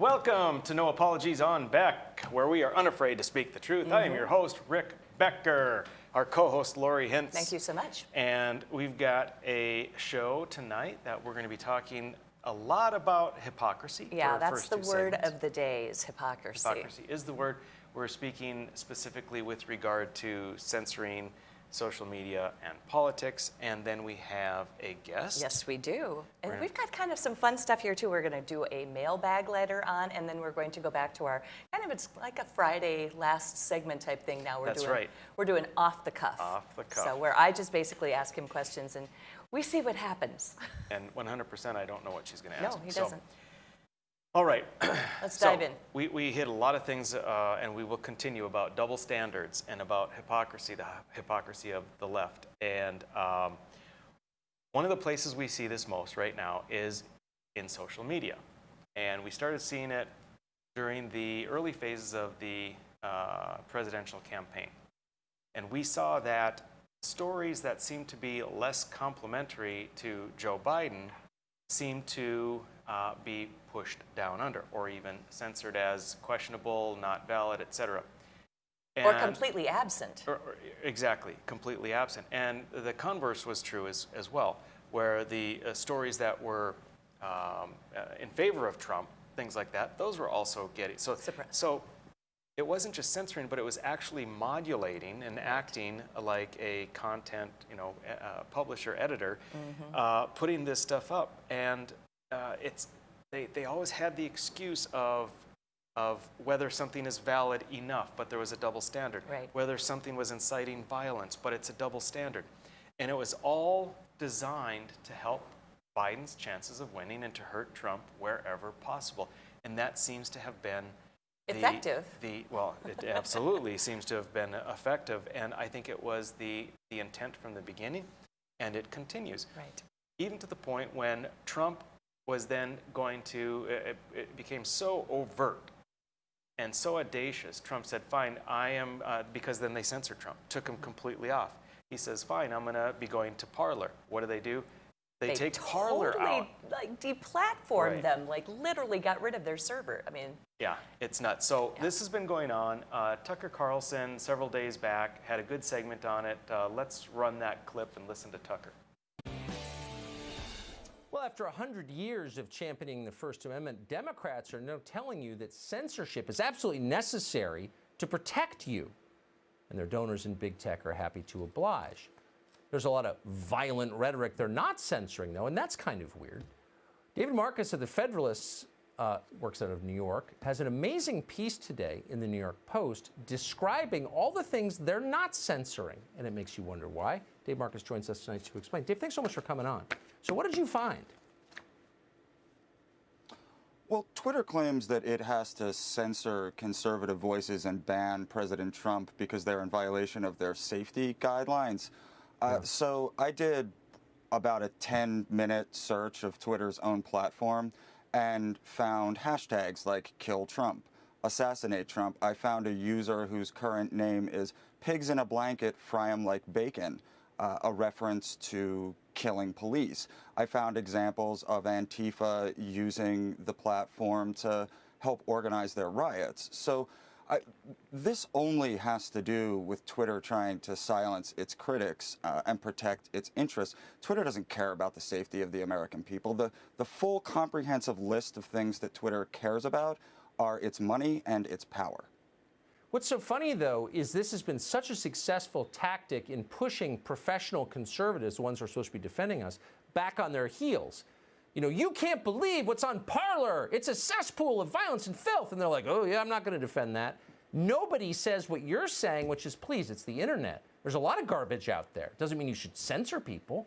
Welcome to No Apologies on Beck, where we are unafraid to speak the truth. I am your host, Rick Becker, our co-host, Lori Hintz. Thank you so much. And we've got a show tonight that we're going to be talking a lot about hypocrisy. Yeah, that's the word of the day is hypocrisy. Hypocrisy is the word. We're speaking specifically with regard to censoring social media and politics, and then we have a guest. Yes, we do. And we've got kind of some fun stuff here too. We're going to do a mailbag later on, and then we're going to go back to our it's like a Friday last segment type thing now. That's right. We're doing off the cuff. Off the cuff. So where I just basically ask him questions and we see what happens. And 100% I don't know what she's going to ask. No, he doesn't. All right. Let's dive in. We hit a lot of things, and we will continue about double standards and about hypocrisy, the hypocrisy of the left. And one of the places we see this most right now is in social media. And we started seeing it during the early phases of the presidential campaign. And we saw that stories that seemed to be less complimentary to Joe Biden seemed to be pushed down under or even censored as questionable, not valid, etc. Or completely absent. Exactly, completely absent. And the converse was true as well, where the stories that were in favor of Trump, things like that, those were also getting so it wasn't just censoring, but it was actually modulating and acting like a content, publisher, editor, putting this stuff up. And they always had the excuse of whether something is valid enough, but there was a double standard. Right. Whether something was inciting violence, but it's a double standard. And it was all designed to help Biden's chances of winning and to hurt Trump wherever possible. And that seems to have been effective. It absolutely seems to have been effective, and I think it was the intent from the beginning, and it continues. Right. Even to the point when Trump was then going to, it became so overt and so audacious. Trump said, fine, I am, because then they censored Trump, took him completely off. He says, fine, I'm going to be going to Parler. What do? They take Parler out. Deplatformed them, literally got rid of their server. I mean. Yeah, it's nuts. So this has been going on. Tucker Carlson, several days back, had a good segment on it. Let's run that clip and listen to Tucker. Well, after 100 years of championing the First Amendment, Democrats are now telling you that censorship is absolutely necessary to protect you. And their donors in big tech are happy to oblige. There's a lot of violent rhetoric they're not censoring, though, and that's kind of weird. David Marcus of the Federalists, works out of New York, has an amazing piece today in the New York Post describing all the things they're not censoring, and it makes you wonder why. Dave Marcus joins us tonight to explain. Dave, thanks so much for coming on. So what did you find? Well, Twitter claims that it has to censor conservative voices and ban President Trump because they're in violation of their safety guidelines. So I did about a 10-minute search of Twitter's own platform and found hashtags like kill Trump, assassinate Trump. I found a user whose current name is pigs in a blanket fry 'em like bacon, a reference to killing police. I found examples of Antifa using the platform to help organize their riots. So this only has to do with Twitter trying to silence its critics and protect its interests. Twitter doesn't care about the safety of the American people. The full comprehensive list of things that Twitter cares about are its money and its power. What's so funny, though, is this has been such a successful tactic in pushing professional conservatives, the ones who are supposed to be defending us, back on their heels. You can't believe what's on Parler. It's a cesspool of violence and filth. And they're like, oh, yeah, I'm not going to defend that. Nobody says what you're saying, which is, please, it's the internet. There's a lot of garbage out there. Doesn't mean you should censor people.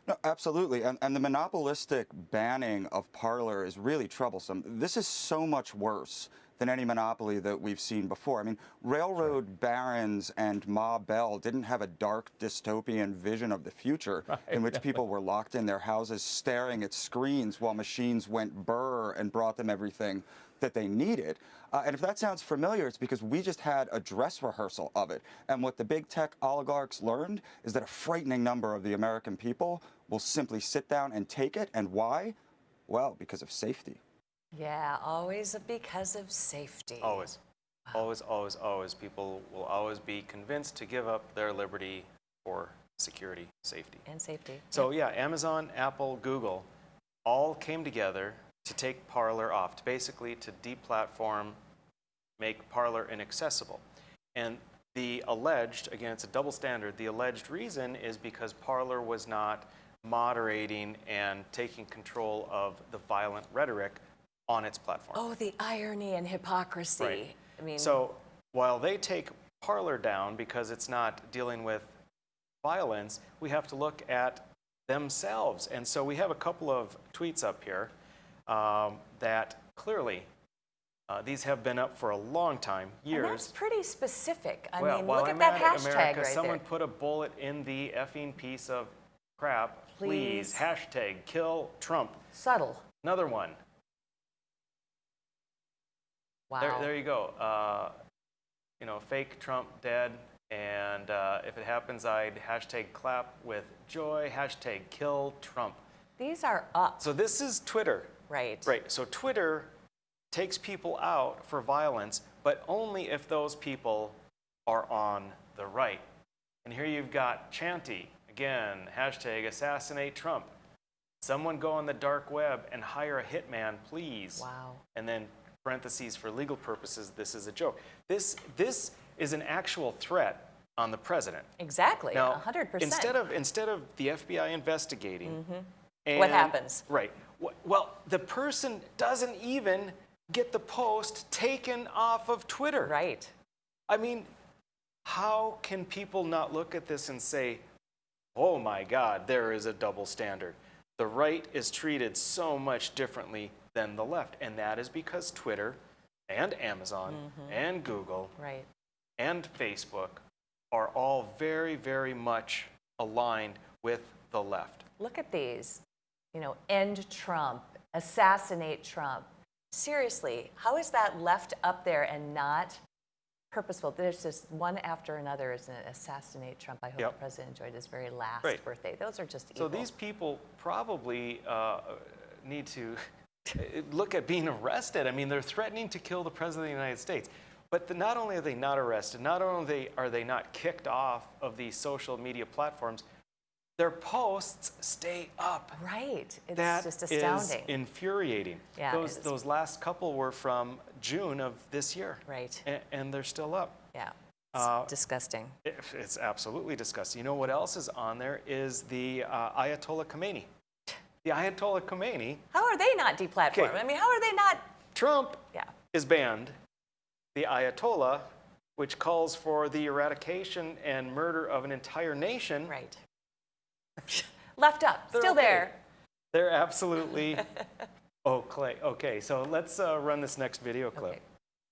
No, absolutely. And the monopolistic banning of Parler is really troublesome. This is so much worse than any monopoly that we've seen before. I mean, railroad barons and Ma Bell didn't have a dark dystopian vision of the future in which people were locked in their houses staring at screens while machines went burr and brought them everything that they needed. And if that sounds familiar, it's because we just had a dress rehearsal of it. And what the big tech oligarchs learned is that a frightening number of the American people will simply sit down and take it. And why? Well, because of safety. Yeah, always because of safety. Always. Always, always, always. People will always be convinced to give up their liberty for security, safety. And safety. So yeah, Amazon, Apple, Google all came together to take Parler off, basically to deplatform, make Parler inaccessible. And the alleged, again, it's a double standard, the alleged reason is because Parler was not moderating and taking control of the violent rhetoric on its platform. Oh, the irony and hypocrisy. Right. I mean, So while they take Parler down because it's not dealing with violence, we have to look at themselves. And so we have a couple of tweets up here that clearly these have been up for a long time, years. and that's pretty specific. I Well, mean, while look I'm at that at it, hashtag America, right someone there. put a bullet in the effing piece of crap. Please. Please. Hashtag kill Trump. Subtle. Another one. Wow. There you go. You know, fake Trump dead. And if it happens, I'd hashtag clap with joy. Hashtag kill Trump. These are up. So this is Twitter. Right. Right. So Twitter takes people out for violence, but only if those people are on the right. And here you've got Chanty, again, hashtag assassinate Trump. Someone go on the dark web and hire a hitman, please. Wow. And then parentheses for legal purposes, this is a joke. This is an actual threat on the president. Exactly. Now, 100%. instead of the FBI investigating, and, What happens? Right. Well, the person doesn't even get the post taken off of Twitter. Right. I mean, how can people not look at this and say, oh my God, there is a double standard. The right is treated so much differently than the left. And that is because Twitter and Amazon and Google Right. and Facebook are all very, very much aligned with the left. Look at these. You know, end Trump, assassinate Trump. Seriously, how is that left up there and not purposeful? There's just one after another is an assassinate Trump. I hope Yep. the president enjoyed his very last Right. birthday. Those are just So evil. these people probably need to look at being arrested. I mean, they're threatening to kill the president of the United States. But not only are they not arrested, not only are they not kicked off of these social media platforms, their posts stay up. Right. It's That just is astounding. infuriating. Yeah, it is. Those last couple were from June of this year. Right. And they're still up. Yeah. It's disgusting. It's absolutely disgusting. You know what else is on there is the Ayatollah Khomeini. The Ayatollah Khomeini, How are they not deplatformed? Okay. I mean, how are they not? Trump Yeah. is banned. The Ayatollah, which calls for the eradication and murder of an entire nation, Right. Left up. They're Still okay. there. They're absolutely okay. So let's run this next video clip.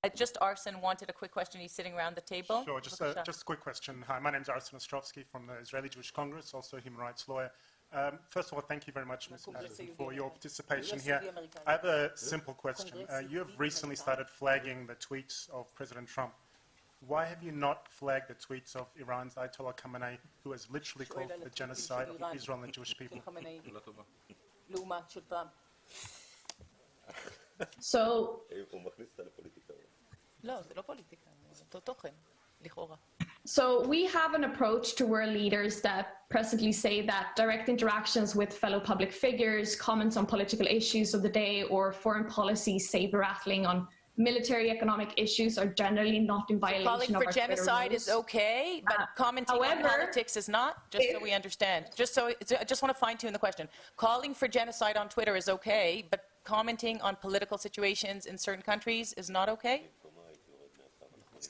Okay. Just Arsen wanted a quick question. He's sitting around the table. Sure, just a quick question. Hi, my name is Arsen Ostrovsky from the Israeli Jewish Congress, also a human rights lawyer. First of all, thank you very much, Ms. Patterson, for your participation here. I have a simple question. You have recently started flagging the tweets of President Trump. Why have you not flagged the tweets of Iran's Ayatollah Khamenei, who has literally called for the genocide of Israel and the Jewish people? So לא, זה לא פוליטיקה, זה אותו תוכן, לכאורה. So we have an approach to world leaders that presently say that direct interactions with fellow public figures, comments on political issues of the day, or foreign policy saber rattling on military economic issues are generally not in violation Calling of for our Twitter genocide is rules. okay, but commenting on however, politics is not, just so we understand. I just want to fine tune the question. Calling for genocide on Twitter is okay, but commenting on political situations in certain countries is not okay?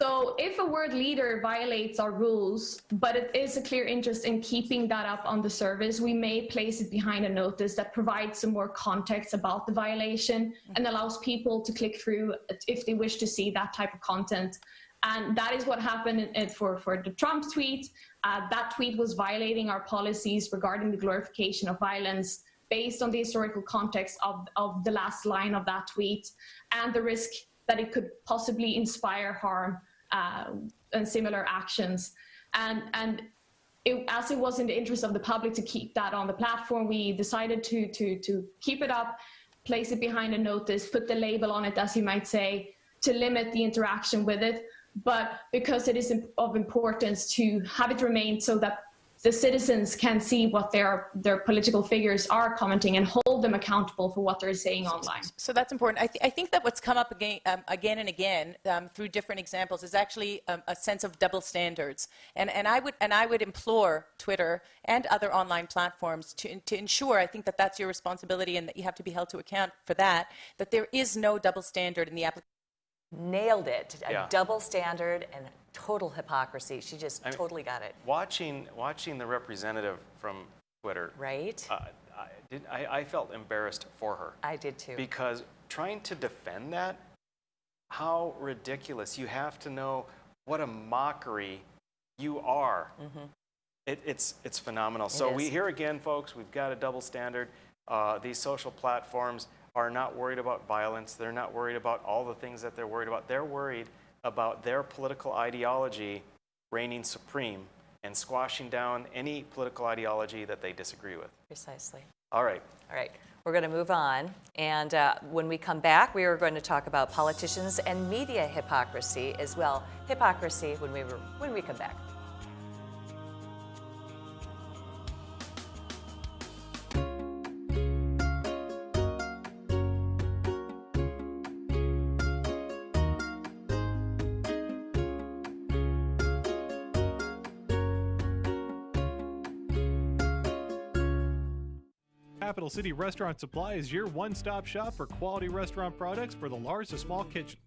So if a world leader violates our rules, but it is a clear interest in keeping that up on the service, we may place it behind a notice that provides some more context about the violation and allows people to click through if they wish to see that type of content. And that is what happened for the Trump tweet. That tweet was violating our policies regarding the glorification of violence based on the historical context of the last line of that tweet and the risk that it could possibly inspire harm and similar actions. And as it was in the interest of the public to keep that on the platform, we decided to keep it up. place it behind a notice, put the label on it, as you might say, to limit the interaction with it. But because it is of importance to have it remain so that the citizens can see what their political figures are commenting and hold them accountable for what they're saying online. So that's important. I think that what's come up again and again through different examples is actually a sense of double standards. And I would implore Twitter and other online platforms to ensure, I think that that's your responsibility and that you have to be held to account for that there is no double standard in the application. Nailed it. Yeah. A double standard and total hypocrisy. She just totally got it. Watching the representative from Twitter, Right? I felt embarrassed for her. I did too. Because trying to defend that, how ridiculous. You have to know what a mockery you are. It's phenomenal. So is. we here again, folks, we've got a double standard. These social platforms are not worried about violence. They're not worried about all the things that they're worried about. They're worried about their political ideology reigning supreme and squashing down any political ideology that they disagree with. Precisely. All right. All right. We're going to move on. And when we come back, we are going to talk about politicians and media hypocrisy as well. Hypocrisy when we come back. Capital City Restaurant Supply is your one-stop shop for quality restaurant products for the large to small kitchens.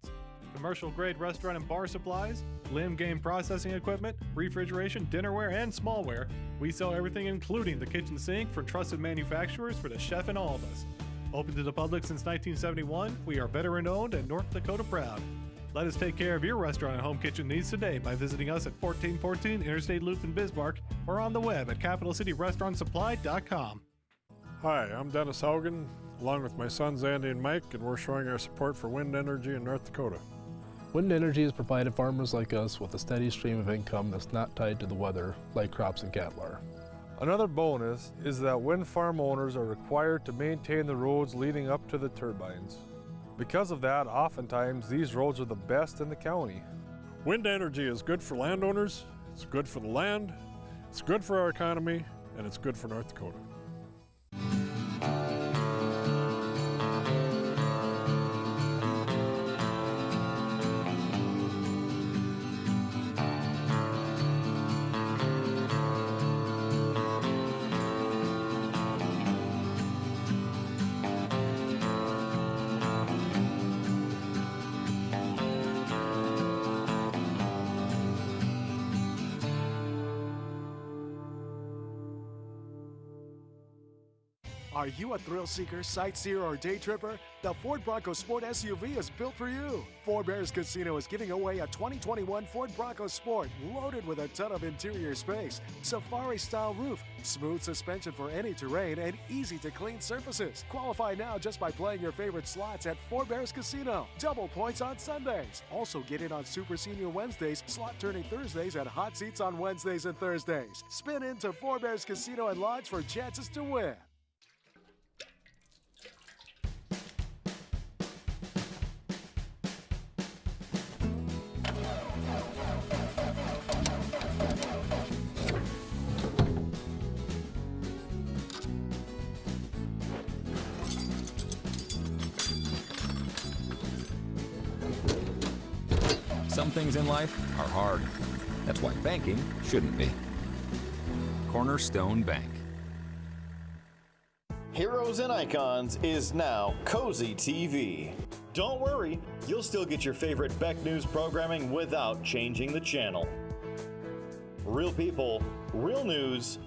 Commercial-grade restaurant and bar supplies, limb game processing equipment, refrigeration, dinnerware, and smallware. We sell everything including the kitchen sink for trusted manufacturers for the chef and all of us. Open to the public since 1971, we are veteran-owned and North Dakota proud. Let us take care of your restaurant and home kitchen needs today by visiting us at 1414 Interstate Loop in Bismarck or on the web at capitalcityrestaurantsupply.com. Hi, I'm Dennis Haugen, along with my sons Andy and Mike, and we're showing our support for wind energy in North Dakota. Wind energy has provided farmers like us with a steady stream of income that's not tied to the weather like crops and cattle are. Another bonus is that wind farm owners are required to maintain the roads leading up to the turbines. Because of that, oftentimes these roads are the best in the county. Wind energy is good for landowners, it's good for the land, it's good for our economy, and it's good for North Dakota. Are you a thrill seeker, sightseer, or day tripper? The Ford Bronco Sport SUV is built for you. Fort Bears Casino is giving away a 2021 Ford Bronco Sport loaded with a ton of interior space, safari-style roof, smooth suspension for any terrain, and easy-to-clean surfaces. Qualify now just by playing your favorite slots at Fort Bears Casino. Double points on Sundays. Also get in on Super Senior Wednesdays, slot turning Thursdays, and hot seats on Wednesdays and Thursdays. Spin into Fort Bears Casino and Lodge for chances to win. Some things in life are hard. That's why banking shouldn't be. Cornerstone Bank. Heroes and Icons is now Cozy TV. Don't worry, you'll still get your favorite Beck News programming without changing the channel. Real people, real news,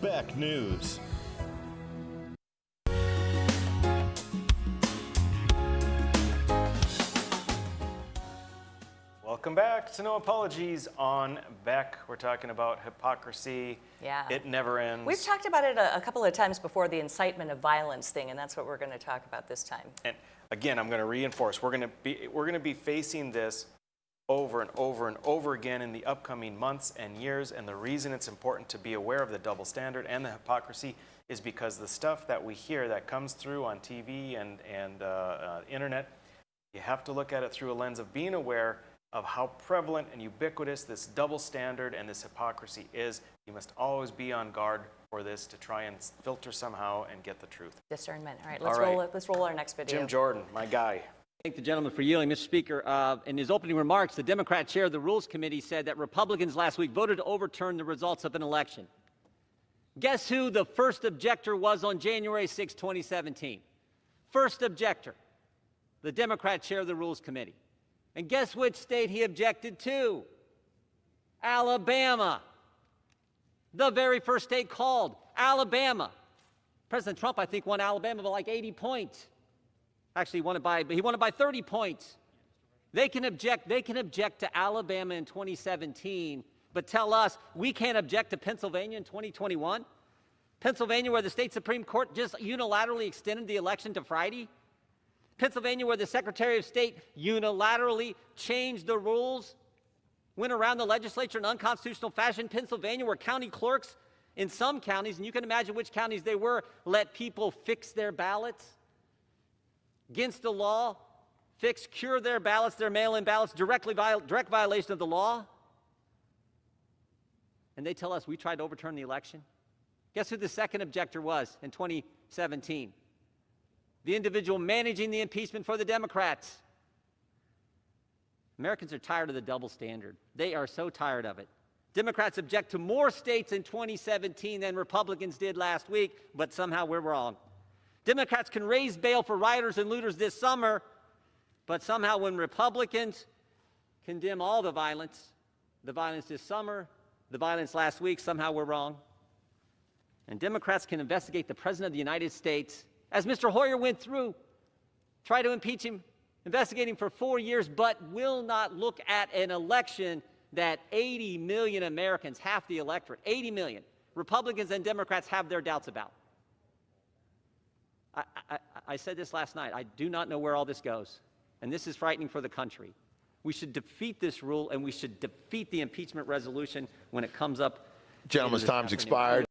Beck News. Welcome back to No Apologies on Beck. We're talking about hypocrisy. Yeah. It never ends. We've talked about it a couple of times before, the incitement of violence thing, and that's what we're going to talk about this time. And again, I'm going to reinforce, we're going to be facing this over and over and over again in the upcoming months and years. And the reason it's important to be aware of the double standard and the hypocrisy is because the stuff that we hear that comes through on TV and internet, you have to look at it through a lens of being aware of how prevalent and ubiquitous this double standard and this hypocrisy is. You must always be on guard for this to try and filter somehow and get the truth. Discernment. All right, All right. let's roll our next video. Jim Jordan, my guy. Thank the gentleman for yielding. Mr. Speaker, in his opening remarks, the Democrat chair of the Rules Committee said that Republicans last week voted to overturn the results of an election. Guess who the first objector was on January 6, 2017? First objector, the Democrat chair of the Rules Committee. And guess which state he objected to? Alabama. The very first state called, Alabama. President Trump, I think, won Alabama by like 80 points. Actually, he won it by 30 points. They can object to Alabama in 2017, but tell us we can't object to Pennsylvania in 2021? Pennsylvania, where the state Supreme Court just unilaterally extended the election to Friday? Pennsylvania, where the Secretary of State unilaterally changed the rules, went around the legislature in unconstitutional fashion? Pennsylvania, where county clerks in some counties, and you can imagine which counties they were, let people fix their ballots against the law, cure their ballots, their mail-in ballots, direct violation of the law. And they tell us we tried to overturn the election. Guess who the second objector was in 2017? The individual managing the impeachment for the Democrats. Americans are tired of the double standard. They are so tired of it. Democrats object to more states in 2017 than Republicans did last week, but somehow we're wrong. Democrats can raise bail for rioters and looters this summer, but somehow when Republicans condemn all the violence this summer, the violence last week, somehow we're wrong. And Democrats can investigate the President of the United States, as Mr. Hoyer went through, try to impeach him, investigate him for 4 years, but will not look at an election that 80 million Americans, half the electorate, 80 million, Republicans and Democrats have their doubts about. I said this last night. I do not know where all this goes, and this is frightening for the country. We should defeat this rule, and we should defeat the impeachment resolution when it comes up. Gentleman's time's expired.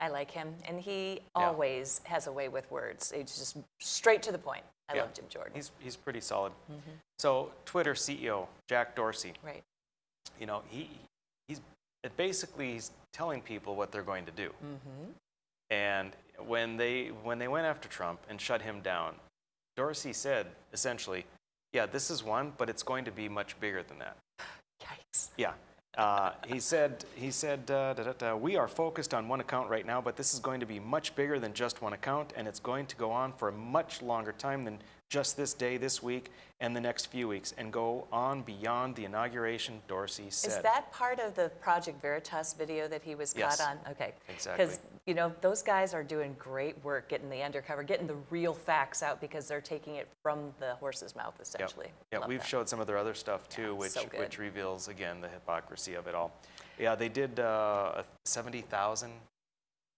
I like him, and he always has a way with words. He's just straight to the point. I love Jim Jordan. He's pretty solid. So Twitter CEO, Jack Dorsey. Right. You know, he's telling people what they're going to do. And when they went after Trump and shut him down, Dorsey said, essentially, yeah, this is one, but it's going to be much bigger than that. Yikes. Yeah. He said, we are focused on one account right now, but this is going to be much bigger than just one account, and it's going to go on for a much longer time than just this day, this week, and the next few weeks, and go on beyond the inauguration, Dorsey said. Is that part of the Project Veritas video that he was caught on? Okay. Exactly. Because, you know, those guys are doing great work getting the undercover, getting the real facts out, because they're taking it from the horse's mouth, essentially. Yeah, we've showed some of their other stuff, too, which reveals, again, the hypocrisy of it all. Yeah, they did 70,000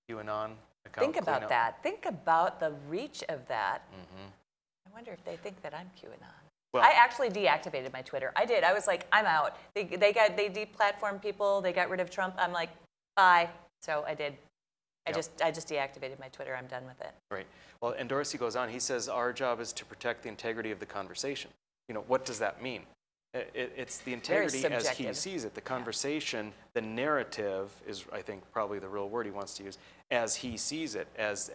QAnon account Think about cleanup. that. Think about the reach of that. I wonder if they think that I'm QAnon. Well, I actually deactivated my Twitter. I did. I was like, I'm out. They deplatformed people. They got rid of Trump. I'm like, bye. So I did. I just deactivated my Twitter. I'm done with it. Right. Well, and Dorsey goes on. He says, our job is to protect the integrity of the conversation. You know, what does that mean? It's the integrity as he sees it. The conversation, the narrative is, I think, probably the real word he wants to use, as he sees it, as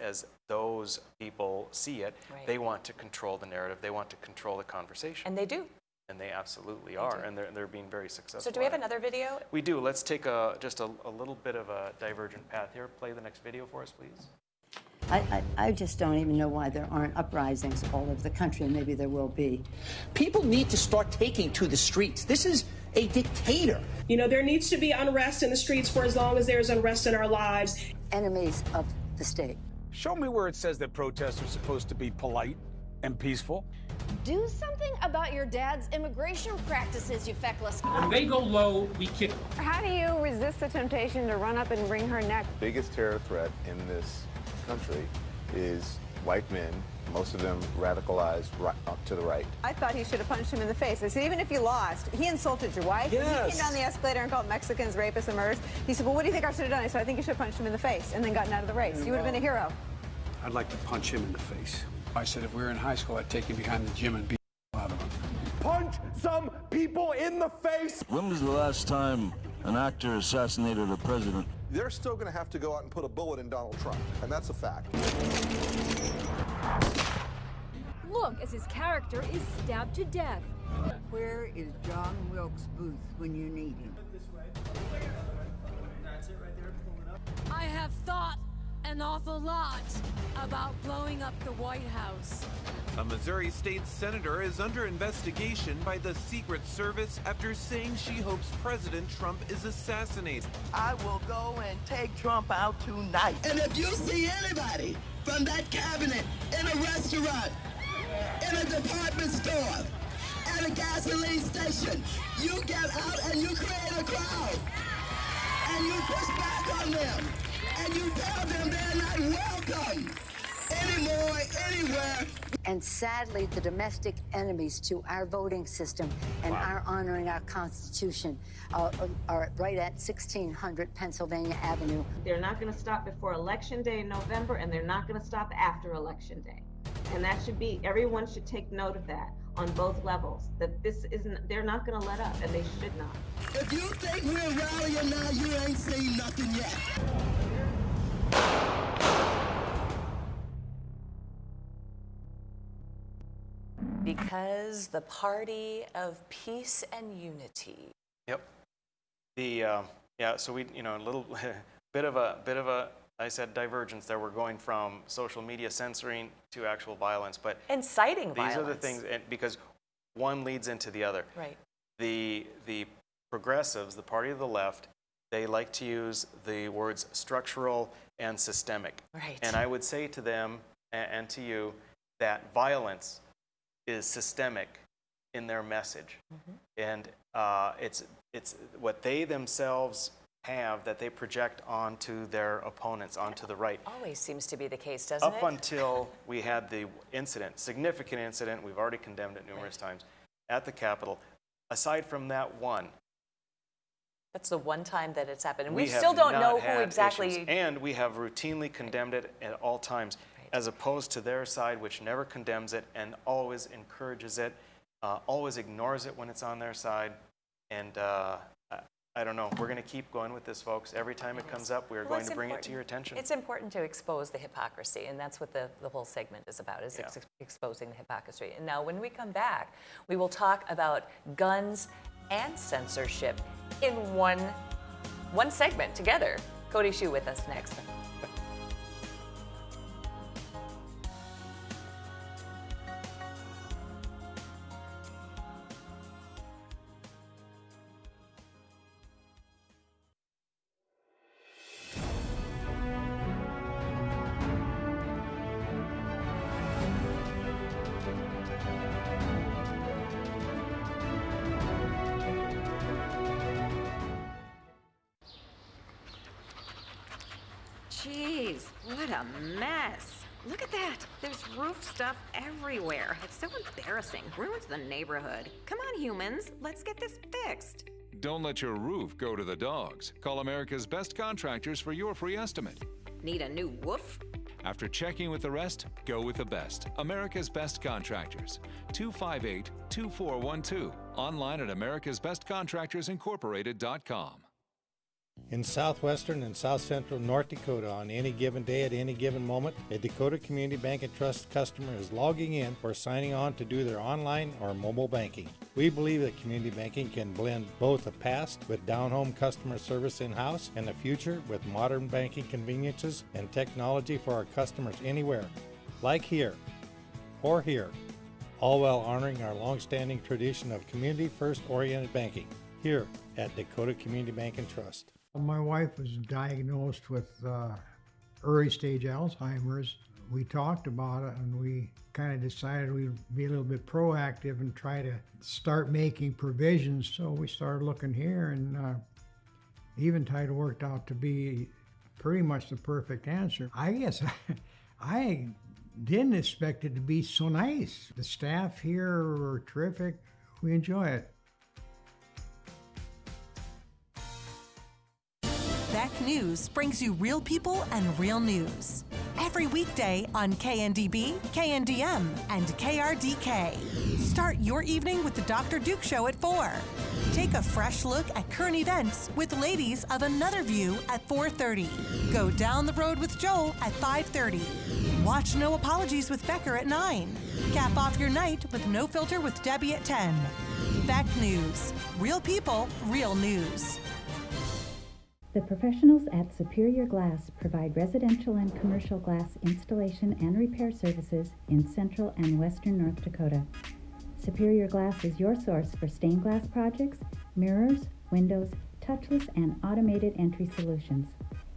those people see it. Right. They want to control the narrative. They want to control the conversation. And they do. And they absolutely are, and they're being very successful. So do we have another video? We do. Let's take just a little bit of a divergent path here. Play the next video for us, please. I just don't even know why there aren't uprisings all over the country, and maybe there will be. People need to start taking to the streets. This is a dictator. You know, there needs to be unrest in the streets for as long as there's unrest in our lives. Enemies of the state. Show me where it says that protests are supposed to be polite and peaceful. Do something about your dad's immigration practices, you feckless. When they go low, we kick them. How do you resist the temptation to run up and wring her neck? The biggest terror threat in this country is white men, most of them radicalized to the right. I thought he should have punched him in the face. I said, even if you lost, he insulted your wife. Yes. He came down the escalator and called Mexicans rapists and murderers. He said, well, what do you think I should have done? I said, I think you should have punched him in the face and then gotten out of the race. You would have been a hero. I'd like to punch him in the face. I said if we were in high school, I'd take him behind the gym and beat the out of him. Punch some people in the face! When was the last time an actor assassinated a president? They're still going to have to go out and put a bullet in Donald Trump, and that's a fact. Look as his character is stabbed to death. Where is John Wilkes Booth when you need him? I have thought an awful lot about blowing up the White House. A Missouri state senator is under investigation by the Secret Service after saying she hopes President Trump is assassinated. I will go and take Trump out tonight. And if you see anybody from that cabinet in a restaurant, in a department store, at a gasoline station, you get out and you create a crowd. And you push back on them. And you tell them they're not welcome anymore, anywhere. And sadly, the domestic enemies to our voting system and our honoring our Constitution are right at 1600 Pennsylvania Avenue. They're not going to stop before Election Day in November, and they're not going to stop after Election Day. And that should be, everyone should take note of that on both levels, that this isn't, they're not going to let up, and they should not. If you think we're rallying now, you ain't seen nothing yet. Because the party of peace and unity. Yep. So we, a little bit of a, I said divergence there. We're going from social media censoring to actual violence, but inciting violence. These are the things, and because one leads into the other. Right. The progressives, the party of the left, they like to use the words structural and systemic. Right. And I would say to them and to you that violence is systemic in their message. And it's what they themselves have that they project onto their opponents, onto the right. Always seems to be the case, doesn't it? Up until we had the incident, significant incident, we've already condemned it numerous times, at the Capitol. Aside from that one, that's the one time that it's happened. And we have still don't not know who had exactly. issues. And we have routinely condemned it at all times, as opposed to their side, which never condemns it and always encourages it, always ignores it when it's on their side. And I don't know. We're going to keep going with this, folks. Every time it comes up, we're going to bring it to your attention. It's important to expose the hypocrisy, and that's what the whole segment is about, is exposing the hypocrisy. And now when we come back, we will talk about guns and censorship in one segment together. Cody Hsu with us next. Jeez, what a mess. Look at that. There's roof stuff everywhere. It's so embarrassing. Ruins the neighborhood. Come on, humans. Let's get this fixed. Don't let your roof go to the dogs. Call America's Best Contractors for your free estimate. Need a new woof? After checking with the rest, go with the best. America's Best Contractors. 258-2412. Online at americasbestcontractorsincorporated.com. In southwestern and south central North Dakota, on any given day at any given moment, a Dakota Community Bank and Trust customer is logging in or signing on to do their online or mobile banking. We believe that community banking can blend both the past with down-home customer service in-house and the future with modern banking conveniences and technology for our customers anywhere, like here or here, all while honoring our long-standing tradition of community-first oriented banking here at Dakota Community Bank and Trust. My wife was diagnosed with early stage Alzheimer's. We talked about it and we kind of decided we'd be a little bit proactive and try to start making provisions. So we started looking here, and Eventide worked out to be pretty much the perfect answer. I guess I didn't expect it to be so nice. The staff here are terrific. We enjoy it. Beck News brings you real people and real news. Every weekday on KNDB, KNDM, and KRDK. Start your evening with the Dr. Duke Show at 4. Take a fresh look at current events with Ladies of Another View at 4:30. Go down the road with Joel at 5:30. Watch No Apologies with Becker at 9. Cap off your night with No Filter with Debbie at 10. Beck News. Real people, real news. The professionals at Superior Glass provide residential and commercial glass installation and repair services in central and western North Dakota. Superior Glass is your source for stained glass projects, mirrors, windows, touchless and automated entry solutions.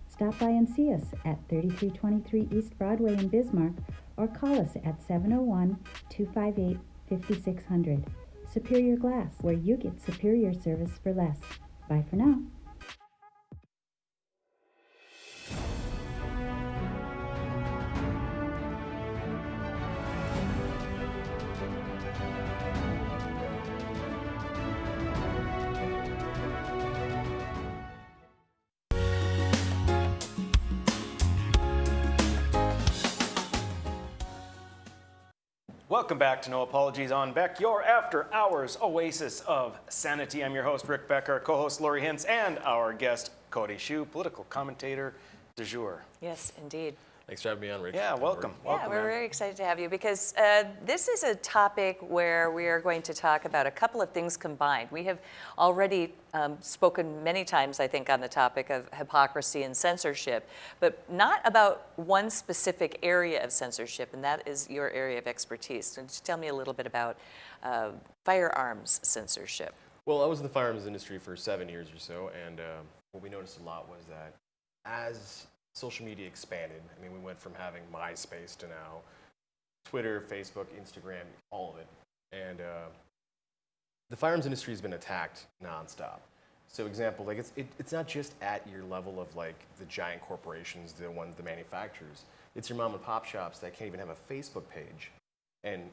Stop by and see us at 3323 East Broadway in Bismarck or call us at 701-258-5600. Superior Glass, where you get superior service for less. Bye for now. Welcome back to No Apologies on Beck, your after-hours oasis of sanity. I'm your host, Rick Beck, our co-host, Lori Hintz, and our guest, Cody Hsu, political commentator du jour. Yes, indeed. Thanks for having me on, Rick. Yeah, welcome. Yeah, we're very excited to have you because this is a topic where we are going to talk about a couple of things combined. We have already spoken many times, I think, on the topic of hypocrisy and censorship, but not about one specific area of censorship, and that is your area of expertise. So just tell me a little bit about firearms censorship. Well, I was in the firearms industry for 7 years or so, and what we noticed a lot was that as social media expanded, I mean, we went from having MySpace to now Twitter, Facebook, Instagram, all of it. And the firearms industry has been attacked nonstop. So example, like it's not just at your level of like the giant corporations, the manufacturers. It's your mom and pop shops that can't even have a Facebook page and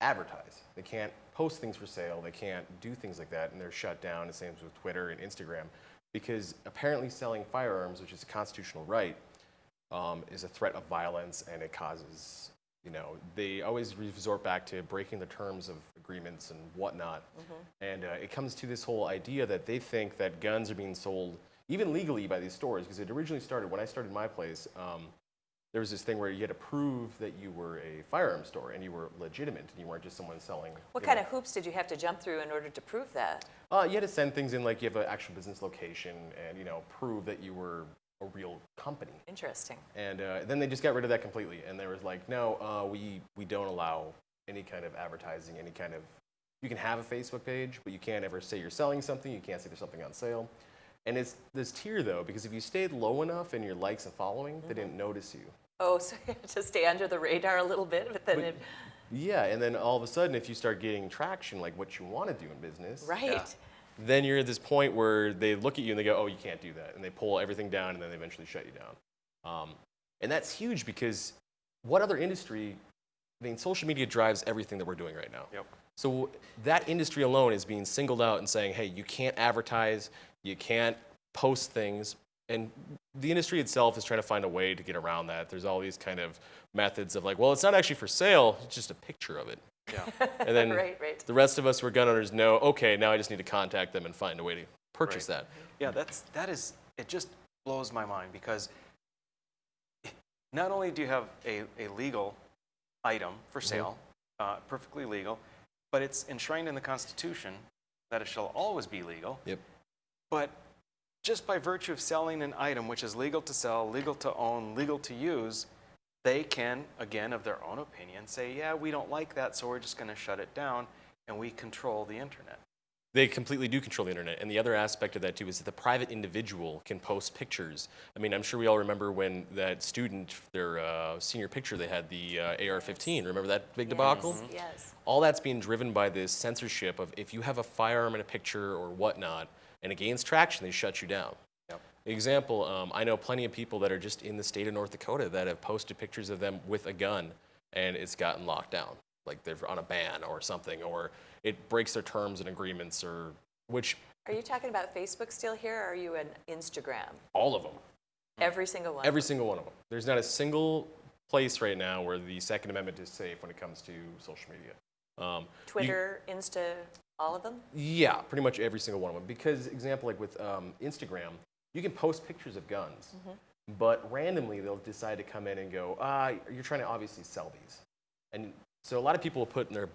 advertise. They can't post things for sale. They can't do things like that, and they're shut down. The same with Twitter and Instagram. Because apparently selling firearms, which is a constitutional right, is a threat of violence, and it causes, they always resort back to breaking the terms of agreements and whatnot. And it comes to this whole idea that they think that guns are being sold, even legally, by these stores, because it originally started, when I started my place, there was this thing where you had to prove that you were a firearms store and you were legitimate and you weren't just someone selling. What kind of hoops did you have to jump through in order to prove that? You had to send things in, like you have an actual business location and, prove that you were a real company. Interesting. And then they just got rid of that completely. And they were like, no, we don't allow any kind of advertising, any kind of, you can have a Facebook page, but you can't ever say you're selling something. You can't say there's something on sale. And it's this tier, though, because if you stayed low enough in your likes and following, they didn't notice you. Oh, so you have to stay under the radar a little bit, but then yeah, and then all of a sudden, if you start getting traction, like what you want to do in business, right, then you're at this point where they look at you and they go, oh, you can't do that, and they pull everything down, and then they eventually shut you down. And that's huge because what other industry? I mean, social media drives everything that we're doing right now. Yep. So that industry alone is being singled out and saying, hey, you can't advertise, you can't post things. And the industry itself is trying to find a way to get around that. There's all these kind of methods of like, well, it's not actually for sale, it's just a picture of it. Yeah. And then right. The rest of us who are gun owners know, okay, now I just need to contact them and find a way to purchase that. Yeah, that is, it just blows my mind because not only do you have a legal item for sale, perfectly legal, but it's enshrined in the Constitution that it shall always be legal. Yep. But just by virtue of selling an item which is legal to sell, legal to own, legal to use, they can, again, of their own opinion, say, yeah, we don't like that, so we're just going to shut it down, and we control the internet. They completely do control the internet. And the other aspect of that, too, is that the private individual can post pictures. I mean, I'm sure we all remember when that student, their senior picture, they had the AR-15. Remember that big debacle? Yes. All that's being driven by this censorship of if you have a firearm in a picture or whatnot, and it gains traction, they shut you down. Yep. Example, I know plenty of people that are just in the state of North Dakota that have posted pictures of them with a gun, and it's gotten locked down. Like they're on a ban or something, or it breaks their terms and agreements, or which. Are you talking about Facebook still here, or are you an Instagram? All of them. Every single one? Every single one of them. There's not a single place right now where the Second Amendment is safe when it comes to social media. Twitter, Insta, all of them? Yeah, pretty much every single one of them. Because, example, like with Instagram, you can post pictures of guns, but randomly they'll decide to come in and go, you're trying to obviously sell these. And so a lot of people will put in their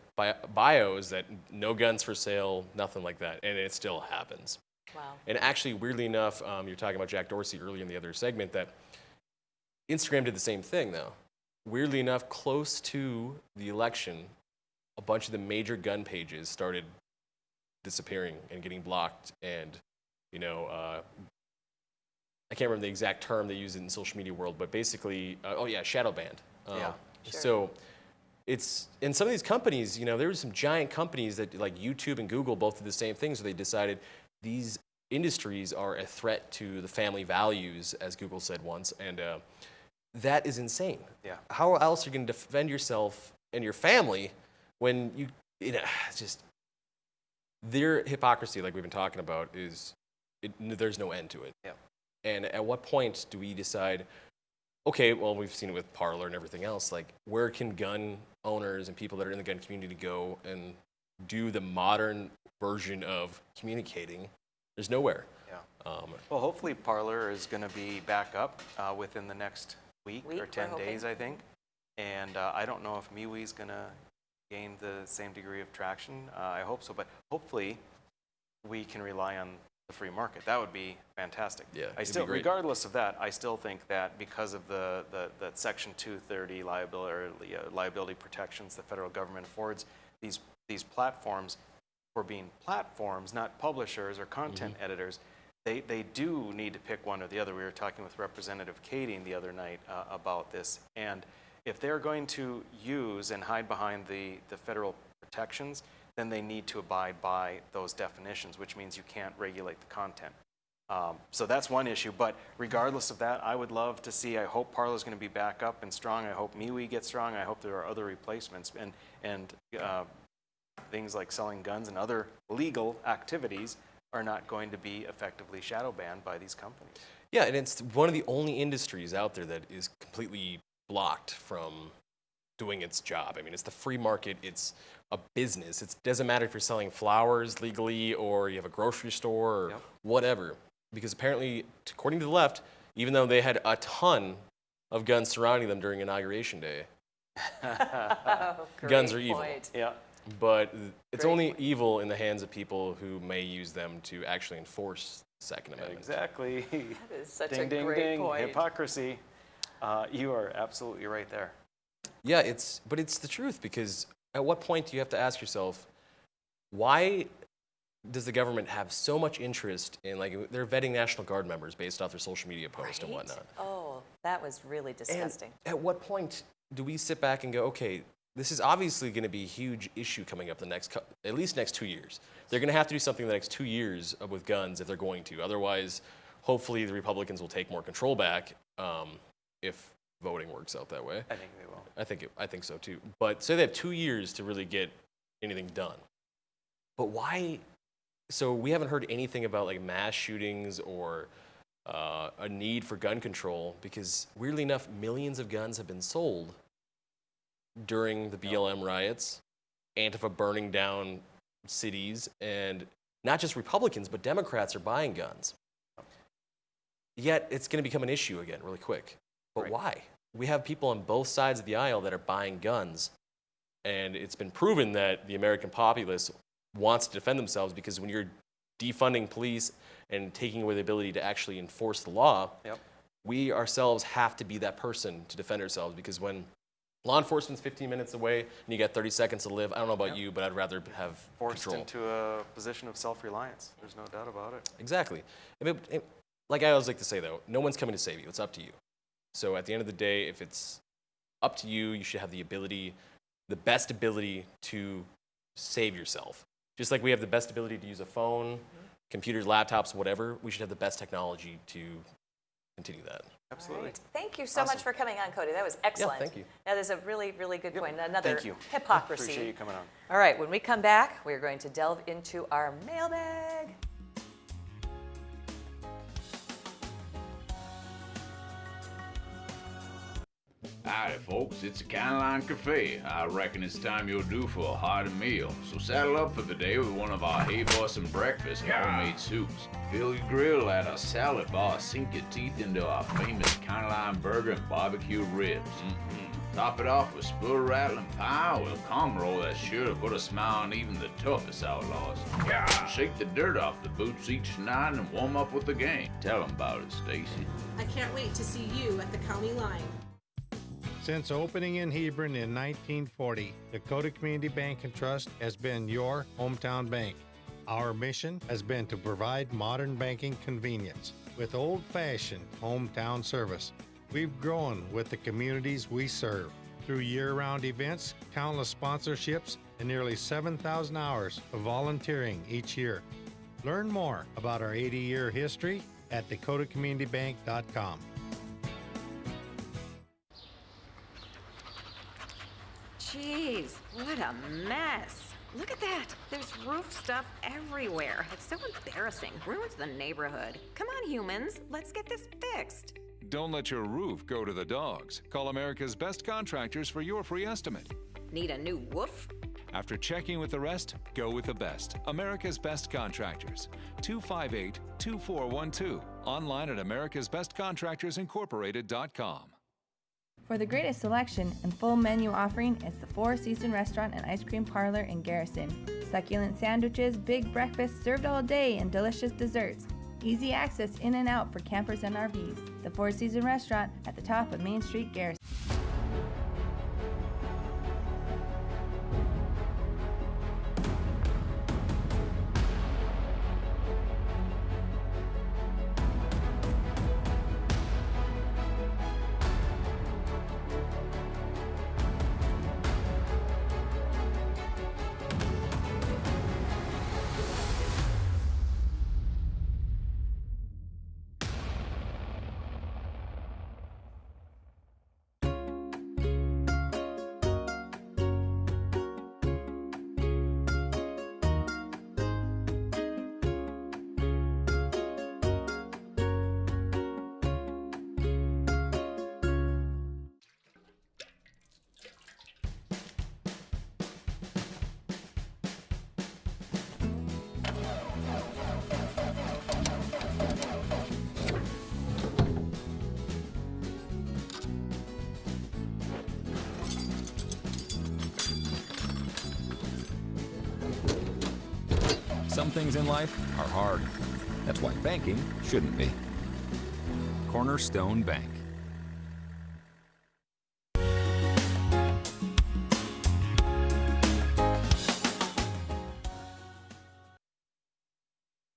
bios that no guns for sale, nothing like that, and it still happens. Wow. And actually, weirdly enough, you're talking about Jack Dorsey earlier in the other segment, that Instagram did the same thing, though. Weirdly enough, close to the election, a bunch of the major gun pages started disappearing and getting blocked, and, you know, I can't remember the exact term they use in the social media world, but basically, shadow banned. Yeah. Sure. So it's, in some of these companies, you know, there were some giant companies that, like YouTube and Google, both did the same thing, so they decided these industries are a threat to the family values, as Google said once, and that is insane. Yeah. How else are you going to defend yourself and your family when you know, just, their hypocrisy, like we've been talking about, there's no end to it. Yeah. And at what point do we decide, okay, well, we've seen it with Parler and everything else, like, where can gun owners and people that are in the gun community go and do the modern version of communicating? There's nowhere. Yeah. Well, hopefully Parler is going to be back up within the next week or 10 days, I think. And I don't know if MeWe is going to gain the same degree of traction. I hope so, but hopefully we can rely on the free market. That would be fantastic. Yeah, I it'd still, be great. regardless of that, I still think that because of the Section 230 liability protections the federal government affords these platforms for being platforms, not publishers or content editors, they do need to pick one or the other. We were talking with Representative Kading the other night about this, and if they're going to use and hide behind the federal protections, then they need to abide by those definitions, which means you can't regulate the content. So that's one issue, but regardless of that, I would love to see, I hope Parler is going to be back up and strong. I hope MeWe gets strong. I hope there are other replacements, and things like selling guns and other legal activities are not going to be effectively shadow banned by these companies. Yeah, and it's one of the only industries out there that is completely blocked from doing its job. I mean, it's the free market, it's a business. It doesn't matter if you're selling flowers legally or you have a grocery store or whatever. Because apparently, according to the left, even though they had a ton of guns surrounding them during Inauguration Day, guns are evil. Yeah. But it's only evil in the hands of people who may use them to actually enforce the Second Amendment. Exactly. That is such ding, a ding, great ding. point. Hypocrisy. You are absolutely right there. Yeah, but it's the truth, because at what point do you have to ask yourself, why does the government have so much interest in, like, they're vetting National Guard members based off their social media posts and whatnot? Oh, that was really disgusting. And at what point do we sit back and go, okay, this is obviously going to be a huge issue coming up at least next 2 years. They're going to have to do something the next 2 years with guns if they're going to. Otherwise, hopefully the Republicans will take more control back if voting works out that way. I think they will. I think so too. But say they have 2 years to really get anything done. But why? So we haven't heard anything about, like, mass shootings or a need for gun control, because weirdly enough, millions of guns have been sold during the BLM riots, Antifa burning down cities, and not just Republicans, but Democrats are buying guns. Yet it's going to become an issue again really quick. But why? We have people on both sides of the aisle that are buying guns, and it's been proven that the American populace wants to defend themselves, because when you're defunding police and taking away the ability to actually enforce the law, we ourselves have to be that person to defend ourselves, because when law enforcement's 15 minutes away and you got 30 seconds to live, I don't know about you, but I'd rather have Forced control. into a position of self-reliance. There's no doubt about it. Exactly. Like I always like to say, though, no one's coming to save you. It's up to you. So at the end of the day, if it's up to you, you should have the best ability to save yourself. Just like we have the best ability to use a phone computers, laptops, whatever, we should have the best technology to continue that. Absolutely. Right. Thank you so much for coming on, Cody. That was excellent. thank you. That is a really, really good point. Another Thank you. hypocrisy. Appreciate you coming on. All right, when we come back, we're going to delve into our mailbag. Howdy, folks. It's a Caroline Cafe. I reckon it's time you're due for a hearty meal. So saddle up for the day with one of our Hey Boston breakfast homemade soups. Fill your grill at our salad bar. Sink your teeth into our famous Caroline burger and barbecue ribs. Top it off with spur rattling pie with a cum roll that's sure to put a smile on even the toughest outlaws. Shake the dirt off the boots each night and warm up with the gang. Tell 'em about it, Stacy. I can't wait to see you at the county line. Since opening in Hebron in 1940, Dakota Community Bank and Trust has been your hometown bank. Our mission has been to provide modern banking convenience with old-fashioned hometown service. We've grown with the communities we serve through year-round events, countless sponsorships, and nearly 7,000 hours of volunteering each year. Learn more about our 80-year history at dakotacommunitybank.com. Jeez, what a mess. Look at that. There's roof stuff everywhere. It's so embarrassing. Ruins the neighborhood. Come on, humans. Let's get this fixed. Don't let your roof go to the dogs. Call America's Best Contractors for your free estimate. Need a new woof? After checking with the rest, go with the best. America's Best Contractors. 258-2412. Online at americasbestcontractorsincorporated.com. For the greatest selection and full menu offering, it's the Four Seasons Restaurant and Ice Cream Parlor in Garrison. Succulent sandwiches, big breakfasts served all day, and delicious desserts. Easy access in and out for campers and RVs. The Four Seasons Restaurant at the top of Main Street, Garrison. Some things in life are hard. That's why banking shouldn't be. Cornerstone Bank.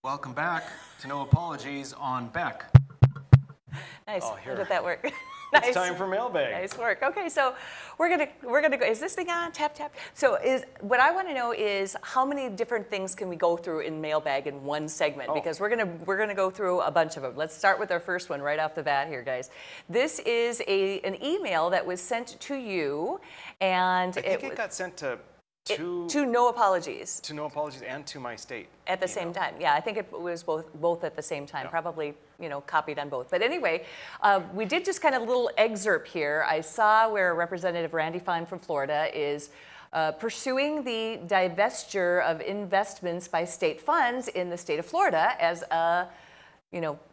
Welcome back to No Apologies on Beck. Nice. Oh, How did that work? It's Nice. time for mailbag. Nice work. Okay, so we're gonna go. Is this thing on? Tap tap. So what I want to know is how many different things can we go through in mailbag in one segment? Because we're gonna go through a bunch of them. Let's start with our first one right off the bat here, guys. This is an email that was sent to you, and I think it got sent to No Apologies. To No Apologies and to my state. At the same time, yeah, I think it was both at the same time, probably, copied on both. But anyway, we did just kind of a little excerpt here. I saw where Representative Randy Fine from Florida is pursuing the divestiture of investments by state funds in the state of Florida as a,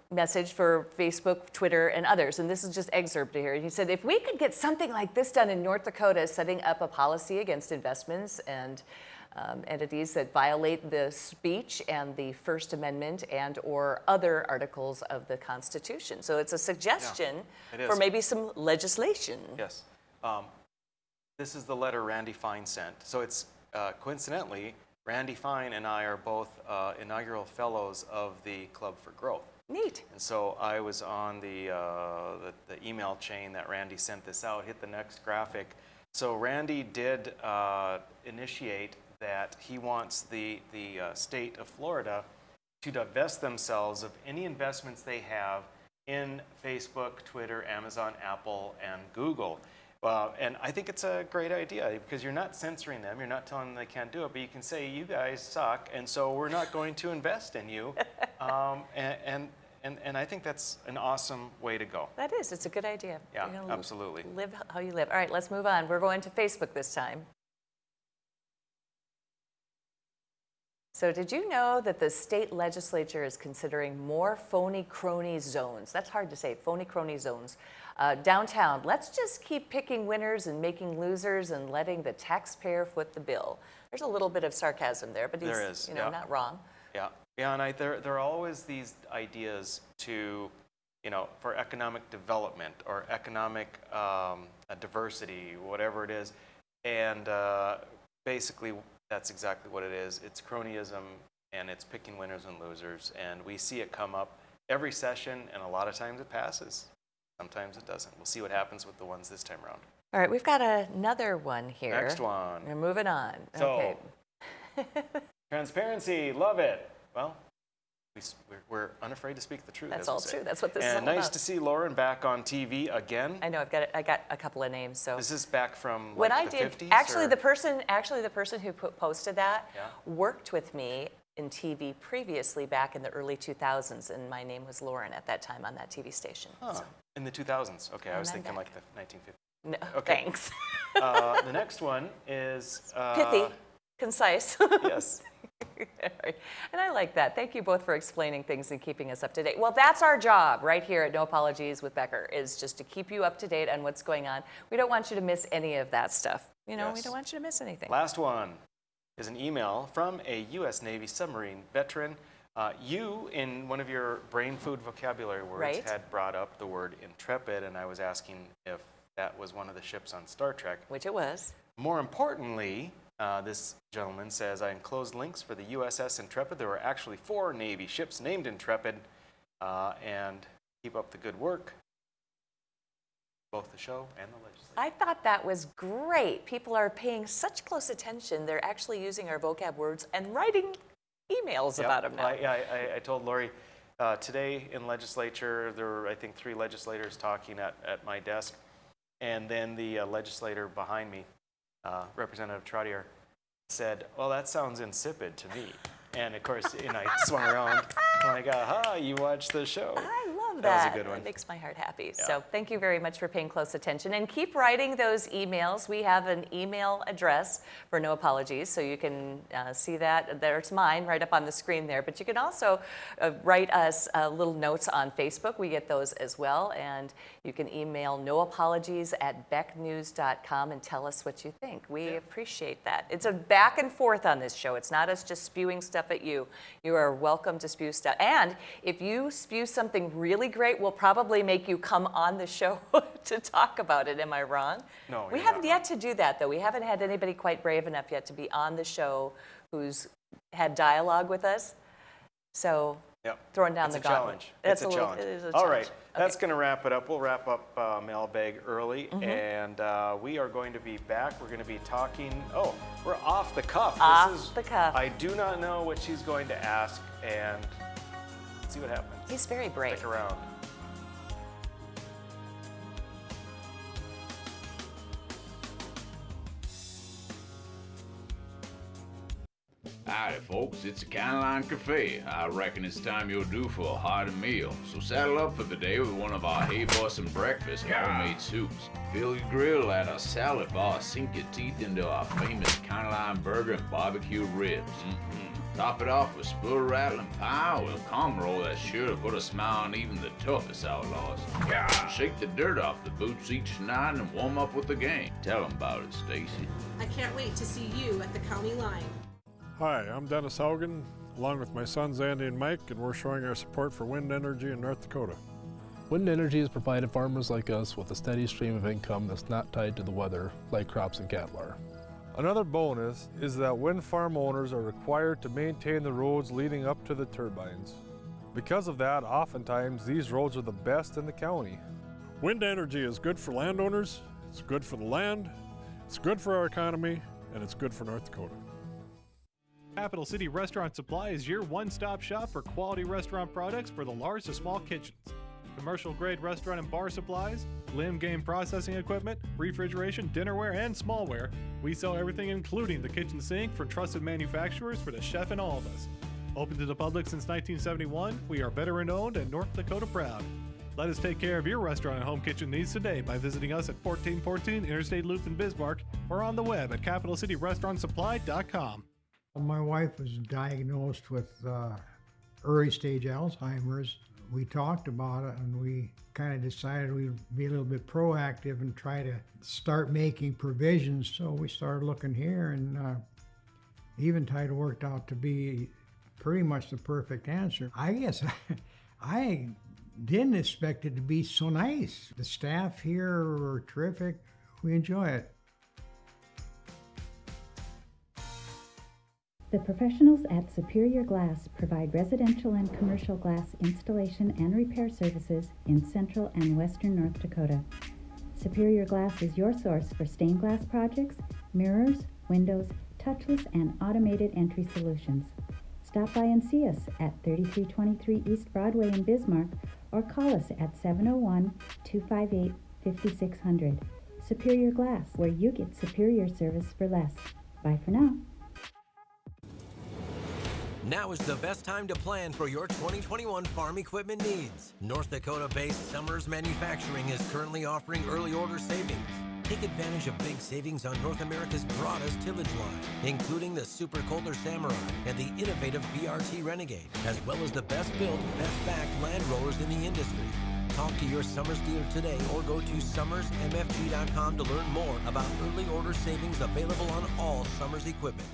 message for Facebook, Twitter, and others. And this is just excerpted here. He said, if we could get something like this done in North Dakota, setting up a policy against investments and entities that violate the speech and the First Amendment and or other articles of the Constitution. So it's a suggestion for maybe some legislation. Yes. This is the letter Randy Fine sent. So it's coincidentally, Randy Fine and I are both inaugural fellows of the Club for Growth. Neat. And so I was on the email chain that Randy sent this out, hit the next graphic. So Randy did initiate that he wants the state of Florida to divest themselves of any investments they have in Facebook, Twitter, Amazon, Apple, and Google. And I think it's a great idea because you're not censoring them, you're not telling them they can't do it, but you can say, you guys suck, and so we're not going to invest in you. And I think that's an awesome way to go. That is. It's a good idea. Yeah, You're gonna absolutely. Live how you live. All right, let's move on. We're going to Facebook this time. So did you know that the state legislature is considering more phony crony zones? That's hard to say, phony crony zones. Downtown, let's just keep picking winners and making losers and letting the taxpayer foot the bill. There's a little bit of sarcasm there, but he's not wrong. Yeah, and there are always these ideas to, for economic development or economic diversity, whatever it is, and basically that's exactly what it is. It's cronyism, and it's picking winners and losers, and we see it come up every session, and a lot of times it passes. Sometimes it doesn't. We'll see what happens with the ones this time around. All right, we've got another one here. Next one. We're moving on. So, okay. Transparency, love it. Well, we're unafraid to speak the truth. That's as we all say. true. That's what this is all And nice about. to see Lauren back on TV again. I know. I got a couple of names. So Is this back from when like, I the did, 50s? actually, or? the person who posted that worked with me in TV previously back in the early 2000s, and my name was Lauren at that time on that TV station. Huh. So. In the 2000s. Okay, I And was I'm thinking back. like the 1950s. No, Okay. thanks. The next one is Pithy, concise. Yes. And I like that. Thank you both for explaining things and keeping us up to date. Well, that's our job right here at No Apologies with Becker, is just to keep you up to date on what's going on. We don't want you to miss any of that stuff. We Yes. don't want you to miss anything. Last one is an email from a U.S. Navy submarine veteran. You, in one of your brain food vocabulary words, Right. had brought up the word intrepid, and I was asking if that was one of the ships on Star Trek. Which it was. More importantly, this gentleman says, I enclosed links for the USS Intrepid. There were actually 4 Navy ships named Intrepid, and keep up the good work, both the show and the legislature. I thought that was great. People are paying such close attention. They're actually using our vocab words and writing emails about them now. I told Lori today in legislature, there were, I think, 3 legislators talking at my desk, and then the legislator behind me, Representative Trottier, said, well, that sounds insipid to me. And of course, I swung around, I'm like, aha, you watched the show. I love that. That was a good one. That makes my heart happy. Yeah. So thank you very much for paying close attention. And keep writing those emails. We have an email address for No Apologies, so you can see that. There's mine right up on the screen there. But you can also write us little notes on Facebook. We get those as well. And you can email noapologies@becknews.com and tell us what you think. We appreciate that. It's a back and forth on this show. It's not us just spewing stuff at you. You are welcome to spew stuff. And if you spew something really great, we'll probably make you come on the show to talk about it. Am I wrong? No, we you're haven't not yet to do that, though. We haven't had anybody quite brave enough yet to be on the show who's had dialogue with us. So throwing down the gauntlet. It's a challenge. It is a All challenge. right, that's going to wrap it up. We'll wrap up Mailbag early, Mhm. and we are going to be back. We're going to be talking. Oh, we're off the cuff. Off the cuff. I do not know what she's going to ask, and let's see what happens. He's very brave. Stick around. Howdy, folks. It's the County Line Cafe. I reckon it's time you're due for a hearty meal. So saddle up for the day with one of our Hey Bossin' breakfast homemade soups. Fill your grill at our salad bar. Sink your teeth into our famous County Line burger and barbecue ribs. Top it off with spool rattling pie with a cum roll that's sure to put a smile on even the toughest outlaws. Shake the dirt off the boots each night and warm up with the gang. Tell 'em about it, Stacy. I can't wait to see you at the county line. Hi, I'm Dennis Haugen, along with my sons Andy and Mike, and we're showing our support for wind energy in North Dakota. Wind energy has provided farmers like us with a steady stream of income that's not tied to the weather, like crops and cattle are. Another bonus is that wind farm owners are required to maintain the roads leading up to the turbines. Because of that, oftentimes these roads are the best in the county. Wind energy is good for landowners, it's good for the land, it's good for our economy, and it's good for North Dakota. Capital City Restaurant Supply is your one-stop shop for quality restaurant products for the large to small kitchens. Commercial-grade restaurant and bar supplies, limb game processing equipment, refrigeration, dinnerware, and smallware. We sell everything including the kitchen sink from trusted manufacturers for the chef and all of us. Open to the public since 1971, we are veteran-owned and North Dakota proud. Let us take care of your restaurant and home kitchen needs today by visiting us at 1414 Interstate Loop in Bismarck or on the web at capitalcityrestaurantsupply.com. My wife was diagnosed with early stage Alzheimer's. We talked about it and we kind of decided we'd be a little bit proactive and try to start making provisions. So we started looking here, and Eventide worked out to be pretty much the perfect answer. I guess I didn't expect it to be so nice. The staff here are terrific. We enjoy it. The professionals at Superior Glass provide residential and commercial glass installation and repair services in central and western North Dakota. Superior Glass is your source for stained glass projects, mirrors, windows, touchless and automated entry solutions. Stop by and see us at 3323 East Broadway in Bismarck or call us at 701-258-5600. Superior Glass, where you get superior service for less. Bye for now. Now is the best time to plan for your 2021 farm equipment needs. North Dakota-based Summers Manufacturing is currently offering early order savings. Take advantage of big savings on North America's broadest tillage line, including the Super Coulter Samurai and the innovative VRT Renegade, as well as the best-built, best-backed land rollers in the industry. Talk to your Summers dealer today or go to summersmfg.com to learn more about early order savings available on all Summers equipment.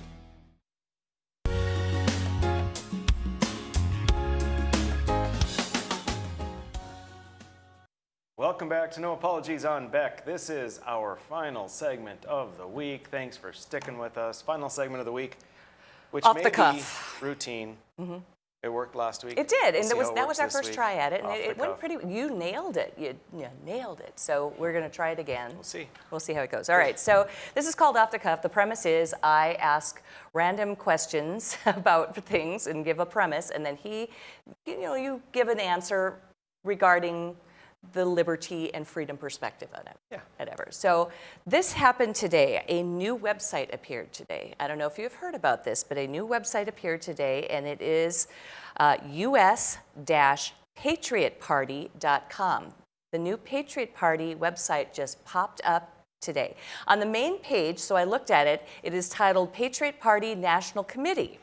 Welcome back to No Apologies on Beck. This is our final segment of the week. Thanks for sticking with us. Final segment of the week, which Off may the cuff. be routine. It worked last week. It did, and We'll see how that was our works first this try week. at it, and Off it the went cuff. pretty. You nailed it. You nailed it. So we're going to try it again. We'll see. We'll see how it goes. All right. So this is called Off the Cuff. The premise is I ask random questions about things and give a premise, and then you give an answer regarding the liberty and freedom perspective on it. Yeah. Whatever. So this happened today. A new website appeared today. I don't know if you've heard about this, but a new website appeared today, and it is us-patriotparty.com. The new Patriot Party website just popped up today. On the main page, so I looked at it, it is titled Patriot Party National Committee.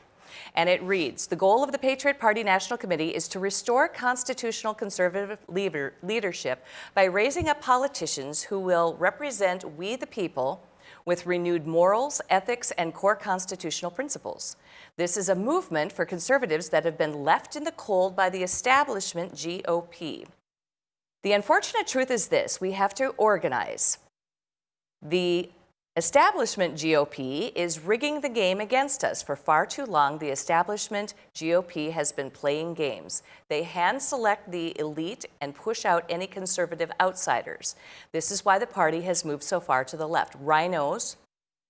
And it reads, the goal of the Patriot Party National Committee is to restore constitutional conservative leadership by raising up politicians who will represent we the people with renewed morals, ethics, and core constitutional principles. This is a movement for conservatives that have been left in the cold by the establishment GOP. The unfortunate truth is this: we have to organize. The establishment GOP is rigging the game against us. For far too long, the establishment GOP has been playing games. They hand select the elite and push out any conservative outsiders. This is why the party has moved so far to the left. Rhinos,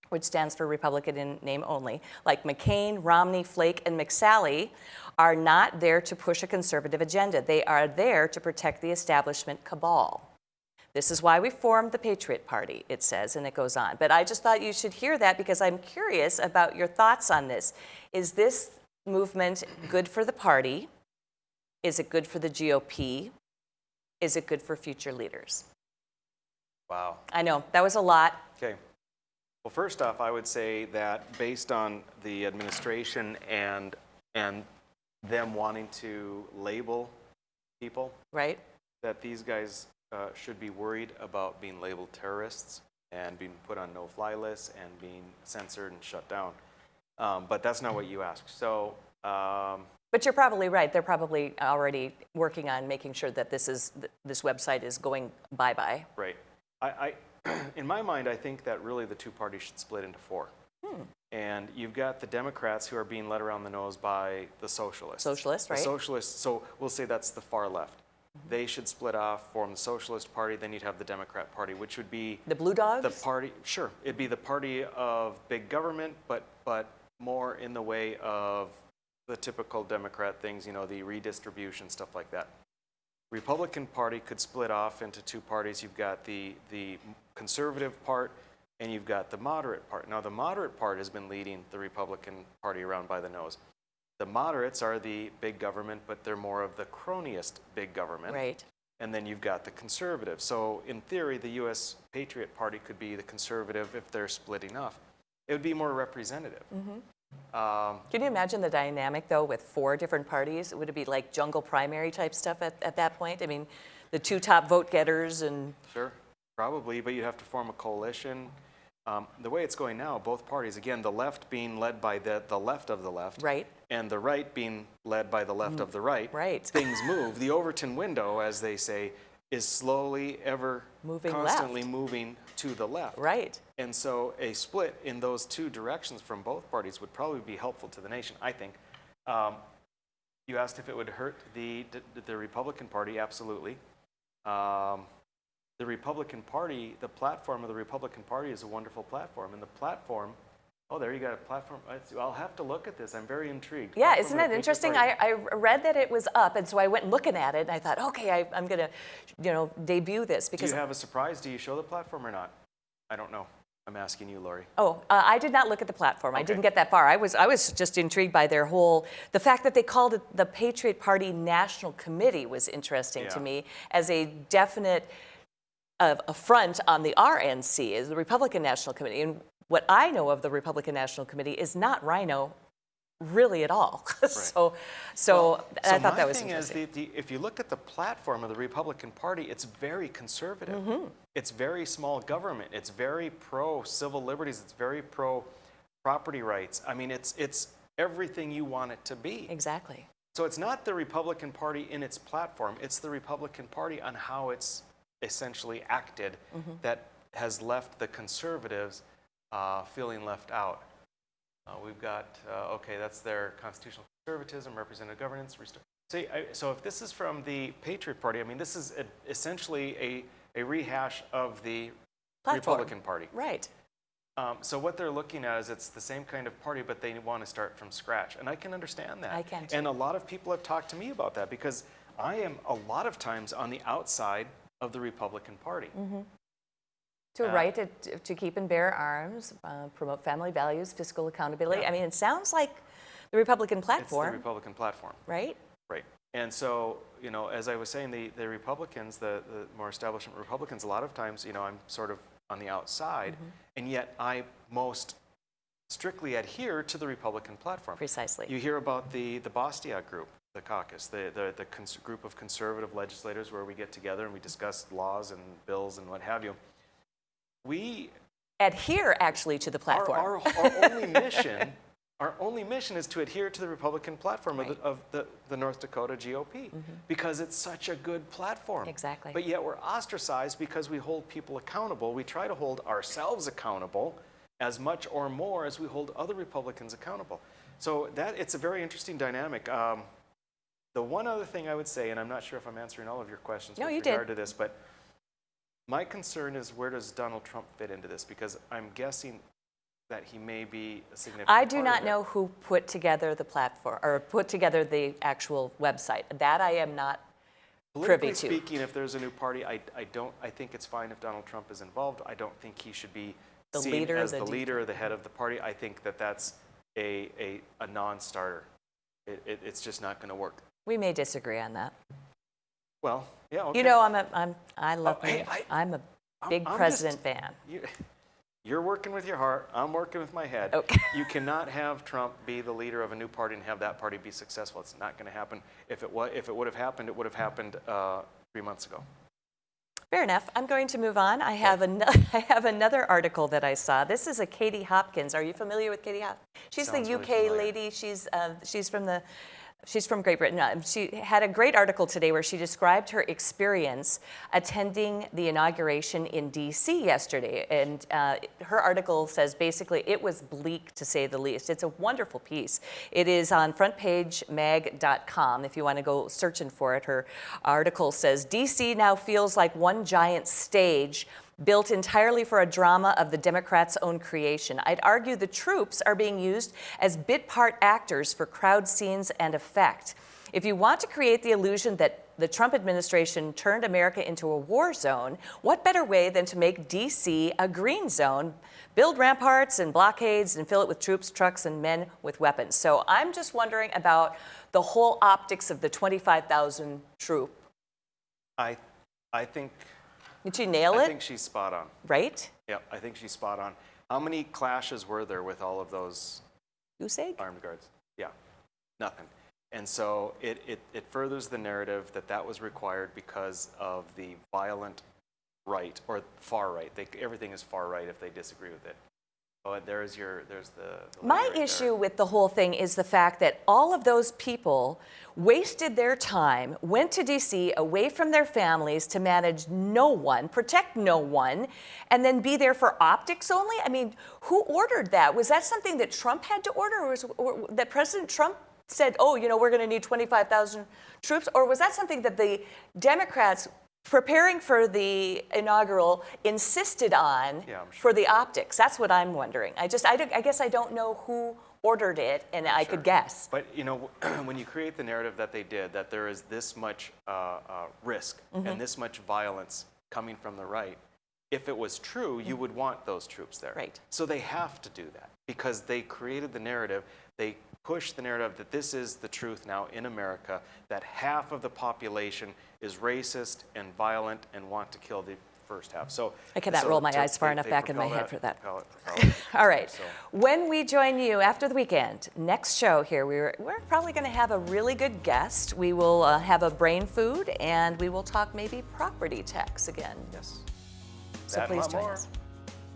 which stands for Republican in name only, like McCain, Romney, Flake, and McSally, are not there to push a conservative agenda. They are there to protect the establishment cabal. This is why we formed the Patriot Party, it says, and it goes on. But I just thought you should hear that because I'm curious about your thoughts on this. Is this movement good for the party? Is it good for the GOP? Is it good for future leaders? Wow. I know, that was a lot. Okay. Well, first off, I would say that based on the administration and them wanting to label people, right, that these guys should be worried about being labeled terrorists and being put on no-fly lists and being censored and shut down. But that's not what you asked. So. But you're probably right. They're probably already working on making sure that this website is going bye-bye. Right. In my mind, I think that really the two parties should split into four. And you've got the Democrats who are being led around the nose by the socialists. Socialists, right? The socialists, so we'll say that's the far left. They should split off, form the Socialist Party, then you'd have the Democrat Party, which would be the Blue Dogs? The party, sure. It'd be the party of big government, but more in the way of the typical Democrat things, you know, the redistribution, stuff like that. Republican Party could split off into two parties. You've got the conservative part and you've got the moderate part. Now, the moderate part has been leading the Republican Party around by the nose. The moderates are the big government, but they're more of the cronyist big government. Right. And then you've got the conservative. So in theory, the U.S. Patriot Party could be the conservative if they're splitting off. It would be more representative. Can you imagine the dynamic, though, with 4 different parties? Would it be like jungle primary type stuff at that point? I mean, the 2 top vote getters and... Sure, probably, but you have to form a coalition. The way it's going now, both parties, again, the left being led by the left of the left, right, and the right being led by the left of the right, things move. The Overton window, as they say, is slowly constantly moving to the left. Right. And so a split in those 2 directions from both parties would probably be helpful to the nation, I think. You asked if it would hurt the Republican Party. Absolutely. The Republican Party, the platform of the Republican Party is a wonderful platform. And the platform, oh, there you got a platform. I'll have to look at this. I'm very intrigued. Yeah, Platform isn't of that the interesting? Patriot Party. I read that it was up, and so I went looking at it, and I thought, okay, I'm going to, you know, debut this. Do Because you have a surprise? Do you show the platform or not? I don't know. I'm asking you, Lori. Oh, I did not look at the platform. I didn't get that far. I was just intrigued by their whole, the fact that they called it the Patriot Party National Committee was interesting to me as a definite affront on the RNC, is the Republican National Committee. And what I know of the Republican National Committee is not Rhino really at all. So I thought that was interesting. My thing is, if you look at the platform of the Republican Party, it's very conservative. It's very small government. It's very pro-civil liberties. It's very pro-property rights. I mean, it's everything you want it to be. Exactly. So it's not the Republican Party in its platform. It's the Republican Party on how it's essentially acted that has left the conservatives feeling left out. We've got, okay, that's their constitutional conservatism, representative governance. See, so if this is from the Patriot Party, I mean, this is essentially a rehash of the Republican Party. Right. So what they're looking at is it's the same kind of party, but they want to start from scratch. And I can understand that. I can too. And a lot of people have talked to me about that because I am a lot of times on the outside of the Republican Party. To right to keep and bear arms, promote family values, fiscal accountability. I mean, it sounds like the Republican platform. It's the Republican platform. Right? Right. And so, you know, as I was saying, the Republicans, the more establishment Republicans, a lot of times, you know, I'm sort of on the outside, and yet I most strictly adhere to the Republican platform. Precisely. You hear about the Bastiat group, the caucus, the group of conservative legislators where we get together and we discuss laws and bills and what have you. We adhere actually to the platform. Our only mission is to adhere to the Republican platform of the North Dakota GOP because it's such a good platform. Exactly. But yet we're ostracized because we hold people accountable. We try to hold ourselves accountable as much or more as we hold other Republicans accountable. So it's a very interesting dynamic. The one other thing I would say, and I'm not sure if I'm answering all of your questions with regard to this, but my concern is where does Donald Trump fit into this? Because I'm guessing that he may be a significant I do part not of know who put together the platform or put together the actual website. That I am not privy to. Politically speaking, if there's a new party, I think it's fine if Donald Trump is involved. I don't think he should be seen as the leader or the head of the party. I think that that's a non-starter. It's just not going to work. We may disagree on that. Well, yeah, okay. You know, I'm a big president fan. You're working with your heart. I'm working with my head. Okay. You cannot have Trump be the leader of a new party and have that party be successful. It's not going to happen. If it would have happened, it would have happened 3 months ago. Fair enough. I'm going to move on. I have another article that I saw. This is a Katie Hopkins. Are you familiar with Katie Hopkins? She's the UK lady. She's from Great Britain. She had a great article today where she described her experience attending the inauguration in D.C. yesterday. And her article says basically it was bleak to say the least. It's a wonderful piece. It is on frontpagemag.com if you want to go searching for it. Her article says D.C. now feels like one giant stage. built entirely for a drama of the Democrats' own creation. I'd argue the troops are being used as bit part actors for crowd scenes and effect. If you want to create the illusion that the Trump administration turned America into a war zone, what better way than to make D.C. a green zone, build ramparts and blockades and fill it with troops, trucks, and men with weapons? So I'm just wondering about the whole optics of the 25,000 troop. I think. Did she nail it? I think she's spot on. Right? Yeah, I think she's spot on. How many clashes were there with all of those armed guards? Yeah, nothing. And so it furthers the narrative that that was required because of the violent right or far right. Everything is far right if they disagree with it. Oh, there's the My right issue there. with the whole thing is the fact that all of those people wasted their time, went to D.C. away from their families to manage no one, protect no one, and then be there for optics only? I mean, who ordered that? Was that something that Trump had to order, or that President Trump said, oh, you know, we're going to need 25,000 troops? Or was that something that the Democrats, preparing for the inaugural, insisted on for the optics? That's what I'm wondering. I guess I don't know who ordered it, and I could guess. But, you know, when you create the narrative that they did, that there is this much risk and this much violence coming from the right, if it was true, you would want those troops there. Right. So they have to do that because they created the narrative. They push the narrative that this is the truth now in America, that half of the population is racist and violent and want to kill the first half. So I cannot roll my eyes far enough back in my head for that. Propel All right. So. When we join you after the weekend, next show here, we're probably going to have a really good guest. We will have a brain food, and we will talk maybe property tax again. Yes. So That and please a lot join more. us.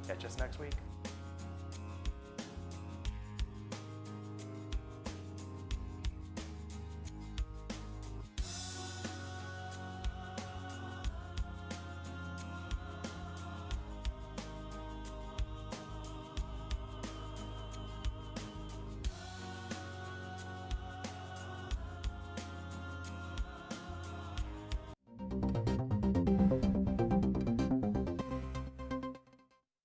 Catch us next week.